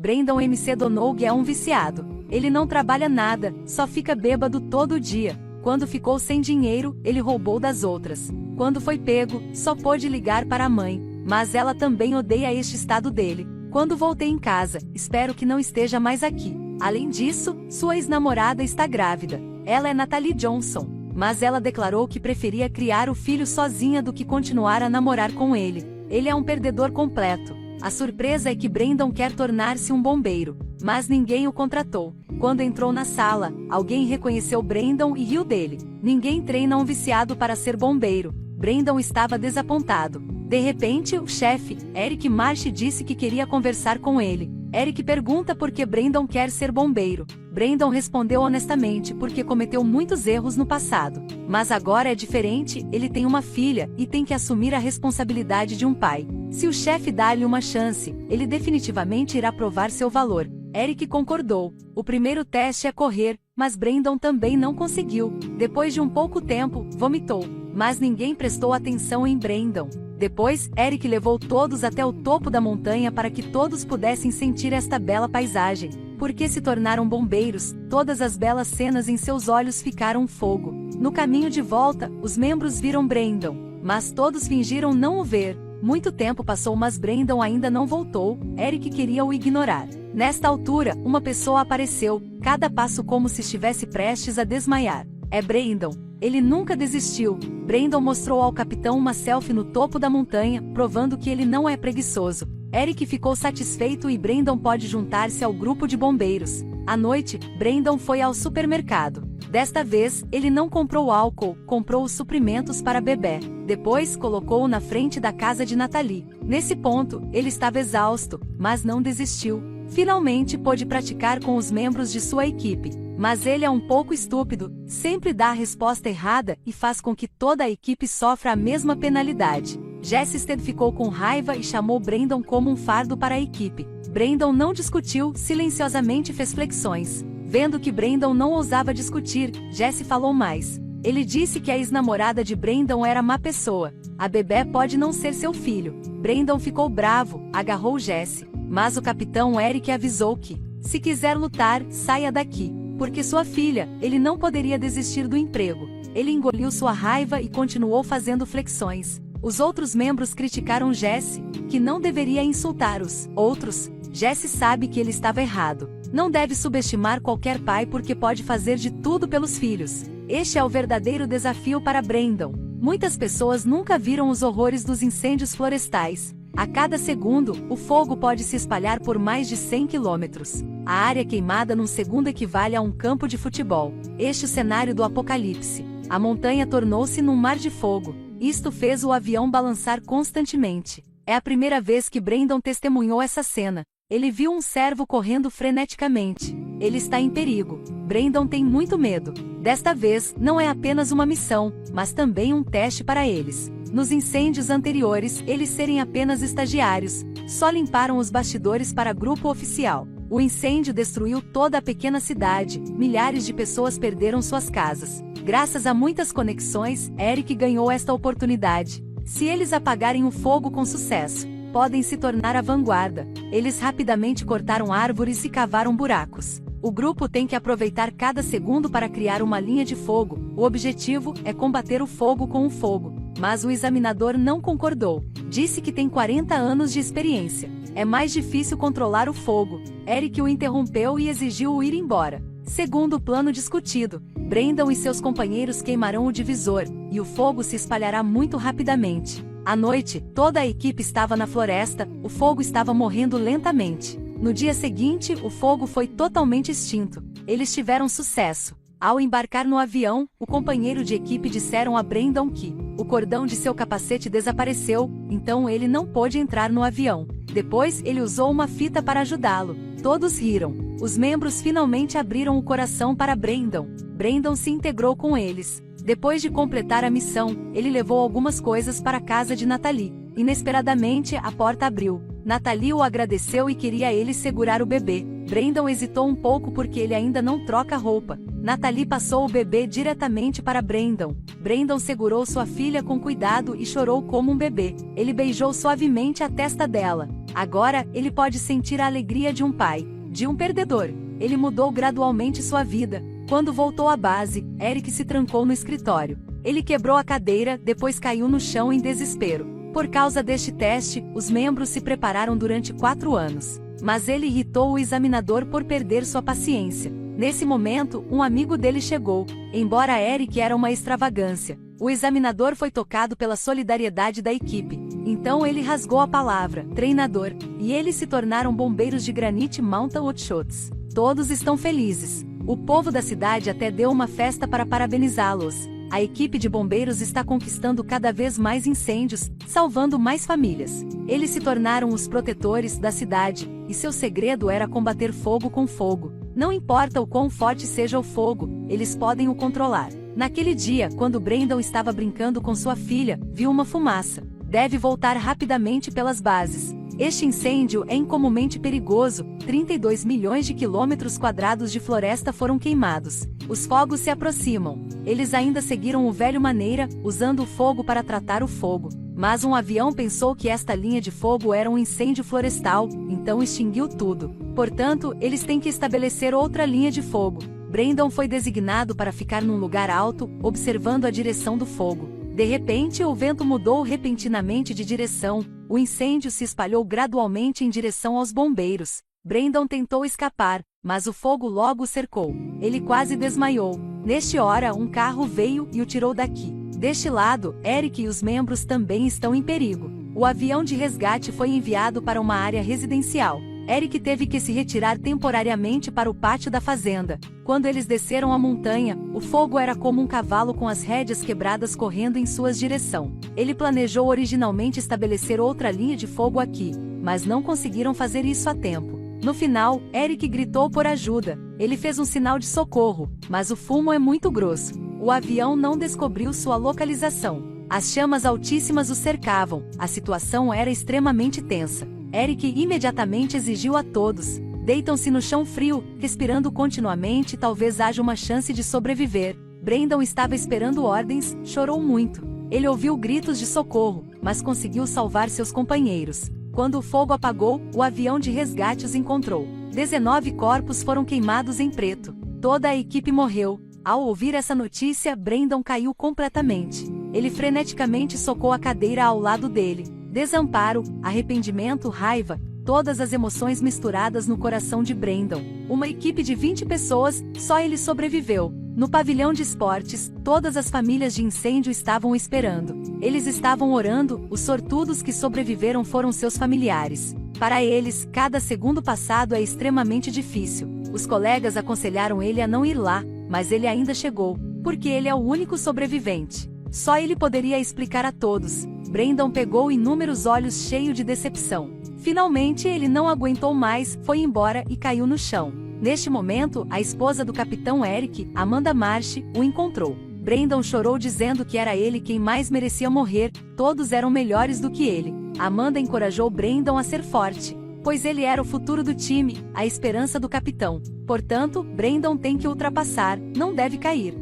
Brandon MC Donoghue é um viciado. Ele não trabalha nada, só fica bêbado todo dia. Quando ficou sem dinheiro, ele roubou das outras. Quando foi pego, só pôde ligar para a mãe, mas ela também odeia este estado dele. Quando voltei em casa, espero que não esteja mais aqui. Além disso, sua ex-namorada está grávida. Ela é Natalie Johnson, mas ela declarou que preferia criar o filho sozinha do que continuar a namorar com ele. Ele é um perdedor completo. A surpresa é que Brandon quer tornar-se um bombeiro, mas ninguém o contratou. Quando entrou na sala, alguém reconheceu Brandon e riu dele. Ninguém treina um viciado para ser bombeiro. Brandon estava desapontado. De repente, o chefe, Eric Marsh, disse que queria conversar com ele. Eric pergunta por que Brandon quer ser bombeiro. Brandon respondeu honestamente porque cometeu muitos erros no passado. Mas agora é diferente, ele tem uma filha e tem que assumir a responsabilidade de um pai. Se o chefe dá-lhe uma chance, ele definitivamente irá provar seu valor. Eric concordou. O primeiro teste é correr, mas Brandon também não conseguiu. Depois de um pouco tempo, vomitou. Mas ninguém prestou atenção em Brandon. Depois, Eric levou todos até o topo da montanha para que todos pudessem sentir esta bela paisagem. Porque se tornaram bombeiros, todas as belas cenas em seus olhos ficaram fogo. No caminho de volta, os membros viram Brandon, mas todos fingiram não o ver. Muito tempo passou, mas Brandon ainda não voltou. Eric queria o ignorar. Nesta altura, uma pessoa apareceu, cada passo como se estivesse prestes a desmaiar. É Brandon. Ele nunca desistiu. Brandon mostrou ao capitão uma selfie no topo da montanha, provando que ele não é preguiçoso. Eric ficou satisfeito e Brandon pode juntar-se ao grupo de bombeiros. À noite, Brandon foi ao supermercado. Desta vez, ele não comprou álcool, comprou os suprimentos para bebê. Depois, colocou-o na frente da casa de Natalie. Nesse ponto, ele estava exausto, mas não desistiu. Finalmente pôde praticar com os membros de sua equipe. Mas ele é um pouco estúpido, sempre dá a resposta errada e faz com que toda a equipe sofra a mesma penalidade. Jesse Stead ficou com raiva e chamou Brandon como um fardo para a equipe. Brandon não discutiu, silenciosamente fez flexões. Vendo que Brandon não ousava discutir, Jesse falou mais. Ele disse que a ex-namorada de Brandon era má pessoa. A bebê pode não ser seu filho. Brandon ficou bravo, agarrou Jesse. Mas o capitão Eric avisou que, se quiser lutar, saia daqui. Porque sua filha, ele não poderia desistir do emprego. Ele engoliu sua raiva e continuou fazendo flexões. Os outros membros criticaram Jesse, que não deveria insultar os outros. Jesse sabe que ele estava errado. Não deve subestimar qualquer pai porque pode fazer de tudo pelos filhos. Este é o verdadeiro desafio para Brandon. Muitas pessoas nunca viram os horrores dos incêndios florestais. A cada segundo, o fogo pode se espalhar por mais de 100 quilômetros. A área queimada num segundo equivale a um campo de futebol. Este é o cenário do apocalipse. A montanha tornou-se num mar de fogo. Isto fez o avião balançar constantemente. É a primeira vez que Brandon testemunhou essa cena. Ele viu um cervo correndo freneticamente. Ele está em perigo. Brandon tem muito medo. Desta vez, não é apenas uma missão, mas também um teste para eles. Nos incêndios anteriores, eles serem apenas estagiários, só limparam os bastidores para grupo oficial. O incêndio destruiu toda a pequena cidade, milhares de pessoas perderam suas casas. Graças a muitas conexões, Eric ganhou esta oportunidade. Se eles apagarem o fogo com sucesso, podem se tornar a vanguarda. Eles rapidamente cortaram árvores e cavaram buracos. O grupo tem que aproveitar cada segundo para criar uma linha de fogo. O objetivo é combater o fogo com o fogo. Mas o examinador não concordou. Disse que tem 40 anos de experiência. É mais difícil controlar o fogo. Eric o interrompeu e exigiu-o ir embora. Segundo o plano discutido, Brandon e seus companheiros queimarão o divisor, e o fogo se espalhará muito rapidamente. À noite, toda a equipe estava na floresta, o fogo estava morrendo lentamente. No dia seguinte, o fogo foi totalmente extinto. Eles tiveram sucesso. Ao embarcar no avião, o companheiro de equipe disseram a Brandon que o cordão de seu capacete desapareceu, então ele não pôde entrar no avião. Depois, ele usou uma fita para ajudá-lo. Todos riram. Os membros finalmente abriram o coração para Brandon. Brandon se integrou com eles. Depois de completar a missão, ele levou algumas coisas para a casa de Natalie. Inesperadamente, a porta abriu. Natalie o agradeceu e queria ele segurar o bebê. Brandon hesitou um pouco porque ele ainda não troca roupa. Natalie passou o bebê diretamente para Brandon. Brandon segurou sua filha com cuidado e chorou como um bebê. Ele beijou suavemente a testa dela. Agora, ele pode sentir a alegria de um pai, de um perdedor. Ele mudou gradualmente sua vida. Quando voltou à base, Eric se trancou no escritório. Ele quebrou a cadeira, depois caiu no chão em desespero. Por causa deste teste, os membros se prepararam durante 4 anos. Mas ele irritou o examinador por perder sua paciência. Nesse momento, um amigo dele chegou. Embora Eric era uma extravagância, o examinador foi tocado pela solidariedade da equipe. Então ele rasgou a palavra, treinador, e eles se tornaram bombeiros de Granite Mountain Hotshots. Todos estão felizes. O povo da cidade até deu uma festa para parabenizá-los. A equipe de bombeiros está conquistando cada vez mais incêndios, salvando mais famílias. Eles se tornaram os protetores da cidade, e seu segredo era combater fogo com fogo. Não importa o quão forte seja o fogo, eles podem o controlar. Naquele dia, quando Brandon estava brincando com sua filha, viu uma fumaça. Deve voltar rapidamente pelas bases. Este incêndio é incomumente perigoso. 32 milhões de quilômetros quadrados de floresta foram queimados. Os fogos se aproximam. Eles ainda seguiram o velho maneira, usando o fogo para tratar o fogo. Mas um avião pensou que esta linha de fogo era um incêndio florestal, então extinguiu tudo. Portanto, eles têm que estabelecer outra linha de fogo. Brandon foi designado para ficar num lugar alto, observando a direção do fogo. De repente, o vento mudou repentinamente de direção. O incêndio se espalhou gradualmente em direção aos bombeiros. Brandon tentou escapar, mas o fogo logo o cercou. Ele quase desmaiou. Neste hora, um carro veio e o tirou daqui. Deste lado, Eric e os membros também estão em perigo. O avião de resgate foi enviado para uma área residencial. Eric teve que se retirar temporariamente para o pátio da fazenda. Quando eles desceram a montanha, o fogo era como um cavalo com as rédeas quebradas correndo em sua direção. Ele planejou originalmente estabelecer outra linha de fogo aqui, mas não conseguiram fazer isso a tempo. No final, Eric gritou por ajuda. Ele fez um sinal de socorro, mas o fumo é muito grosso. O avião não descobriu sua localização. As chamas altíssimas o cercavam. A situação era extremamente tensa. Eric imediatamente exigiu a todos: deitam-se no chão frio, respirando continuamente, talvez haja uma chance de sobreviver. Brandon estava esperando ordens, chorou muito. Ele ouviu gritos de socorro, mas conseguiu salvar seus companheiros. Quando o fogo apagou, o avião de resgate os encontrou. 19 corpos foram queimados em preto. Toda a equipe morreu. Ao ouvir essa notícia, Brandon caiu completamente. Ele freneticamente socou a cadeira ao lado dele. Desamparo, arrependimento, raiva, todas as emoções misturadas no coração de Brandon. Uma equipe de 20 pessoas, só ele sobreviveu. No pavilhão de esportes, todas as famílias de incêndio estavam esperando. Eles estavam orando, os sortudos que sobreviveram foram seus familiares. Para eles, cada segundo passado é extremamente difícil. Os colegas aconselharam ele a não ir lá, mas ele ainda chegou, porque ele é o único sobrevivente. Só ele poderia explicar a todos. Brandon pegou inúmeros olhos cheios de decepção. Finalmente ele não aguentou mais, foi embora e caiu no chão. Neste momento, a esposa do capitão Eric, Amanda Marsh, o encontrou. Brandon chorou dizendo que era ele quem mais merecia morrer, todos eram melhores do que ele. Amanda encorajou Brandon a ser forte, pois ele era o futuro do time, a esperança do capitão. Portanto, Brandon tem que ultrapassar, não deve cair.